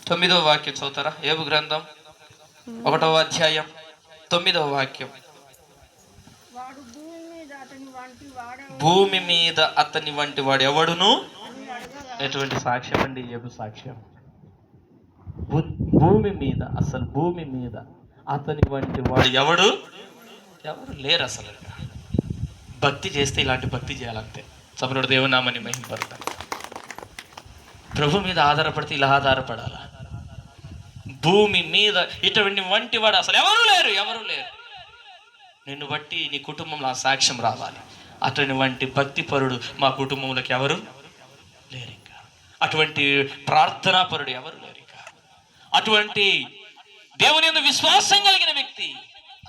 9వ వాక్యం చదువుతారా? యోబు గ్రంథం 1వ అధ్యాయం 9వ వాక్యం. భూమి మీద అతని వంటి వాడు ఎవడును. ఎటువంటి సాక్ష్యం అండి యోబు సాక్ష్యం. భూమి మీద, అసలు భూమి మీద అతని వంటి వాడు ఎవరు లేరు అసలు. భక్తి చేస్తే ఇలాంటి భక్తి చేయాలంతే. సపరుడు దేవునామని మహిమపడతాడు. ప్రభు మీద ఆధారపడితే ఇలా ఆధారపడాలా. భూమి మీద ఇటువంటి వంటి వాడు అసలు ఎవరు లేరు. నిన్ను బట్టి నీ కుటుంబంలో ఆ సాక్ష్యం రావాలి. అతని వంటి భక్తి పరుడు మా కుటుంబంలోకి ఎవరు లేరు ఇంకా. అటువంటి ప్రార్థనా పరుడు ఎవరు లేరు ఇంకా. అటువంటి దేవుని యందు విశ్వాసం కలిగిన వ్యక్తి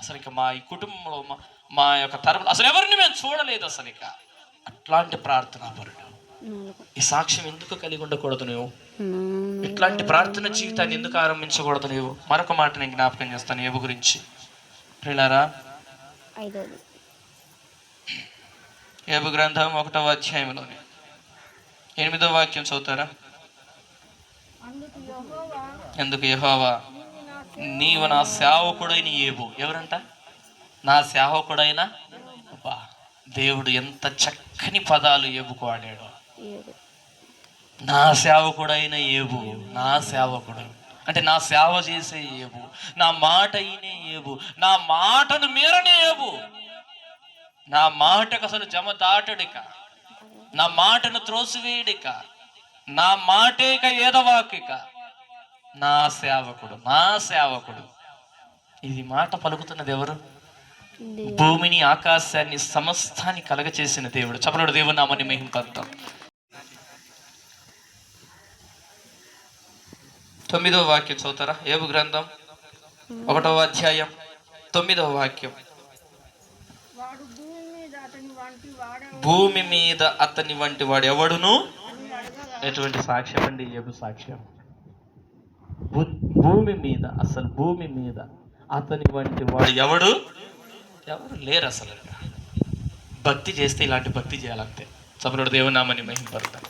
అసలు ఇక మా ఈ కుటుంబంలో మా యొక్క తరపున అసలు ఎవరిని మేము చూడలేదు అసలు ఇక. అట్లాంటి ప్రార్థనా పరుడు. ఈ సాక్ష్యం ఎందుకు కలిగి ఉండకూడదు నువ్వు? ఇట్లాంటి ప్రార్థన జీవితాన్ని ఎందుకు ఆరంభించకూడదు నువ్వు? మరొక మాట నేను జ్ఞాపకం చేస్తాను యోబు గురించి. ప్రియులారా, యోబు గ్రంథం 1వ అధ్యాయంలోని 8వ వాక్యం చదువుతారా? ఎందుకు యెహోవా నీవు నా సేవకుడైన యోబు. ఎవరంట? నా సేవకుడైన. దేవుడు ఎంత చక్కని పదాలు యోబుకు వాడాడు. నా సేవకుడైన యోబు, నా సేవకుడు అంటే నా సేవ చేసే యోబు, నా మాట అయినే యోబు, నా మాటను మీరనే యోబు, నా మాటకు అసలు జమ దాటడిక, నా మాటను త్రోసివేయడిక, నా మాటేక ఏదవాకిక, నా సేవకుడు. ఇది మాట పలుకుతున్నది ఎవరు? భూమిని, ఆకాశాన్ని, సమస్తాన్ని కలగచేసిన దేవుడు. చపలుడు దేవుని నామని మహిమపడతాం. 9వ వాక్యం చదువుతారా? యోబు గ్రంథం 1వ అధ్యాయం 9వ వాక్యం. భూమి మీద అతని వంటి వాడు ఎవడును. ఎటువంటి సాక్ష్యం అండి యోబు సాక్ష్యం. భూమి మీద, అసలు భూమి మీద అతని వంటి వాడు ఎవరు లేరు అసలు. భక్తి చేస్తే ఇలాంటి భక్తి చేయాలంతే. సపరుడు దేవునామని మహిమపడతాడు.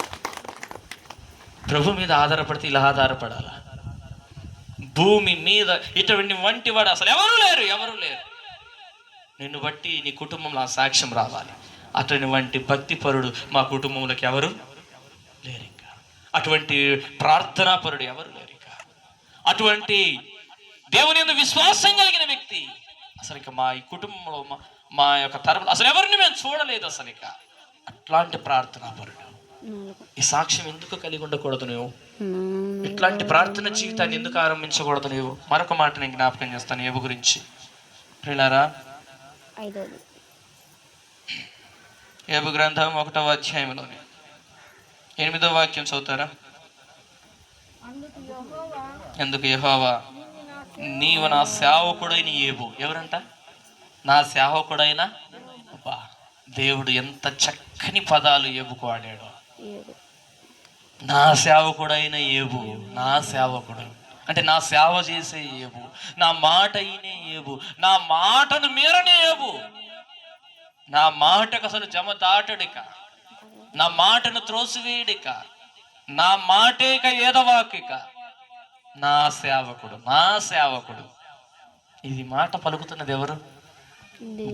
ప్రభు మీద ఆధారపడితే ఇలా ఆధారపడాలా. భూమి మీద ఇటువంటి వంటి వాడు అసలు ఎవరు లేరు. నిన్ను బట్టి నీ కుటుంబంలో ఆ సాక్ష్యం రావాలి. అతని వంటి భక్తి పరుడు మా కుటుంబంలోకి ఎవరు లేరు ఇంకా. అటువంటి ప్రార్థనా పరుడు ఎవరు లేరు ఇంకా. అటువంటి దేవుని యందు విశ్వాసం కలిగిన వ్యక్తి అసలు ఇక మా ఈ కుటుంబంలో మా యొక్క తరపున అసలు ఎవరిని మేము చూడలేదు అసలు ఇక. అట్లాంటి ప్రార్థనా పరుడు. ఈ సాక్ష్యం ఎందుకు కలిగి ఉండకూడదు నువ్వు? ఇట్లాంటి ప్రార్థన జీవితాన్ని ఎందుకు ఆరంభించకూడదు నువ్వు? మరొక మాట నేను జ్ఞాపకం చేస్తాను యోబు గురించి. ప్రియులారా, యోబు గ్రంథం 1వ అధ్యాయంలోని 8వ వాక్యం చదువుతారా? ఎందుకు యెహోవా నీవు నా సేవకుడైన యోబు. ఎవరంట? నా సేవకుడైన. దేవుడు ఎంత చక్కని పదాలు యోబుకు వాడాడు. నా సేవకుడైన యోబు, నా సేవకుడు అంటే నా సేవ చేసే యోబు, నా మాట అయినే యోబు, నా మాటను మీరనే యోబు, నా మాటకు అసలు జమ దాటడిక, నా మాటను త్రోసివేయడిక, నా మాటేక ఏదవాకిక, నా సేవకుడు. ఇది మాట పలుకుతున్నది ఎవరు?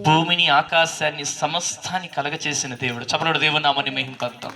భూమిని, ఆకాశాన్ని, సమస్తాన్ని కలగచేసిన దేవుడు. చపలుడు దేవుని నామని మహిమపడతాం.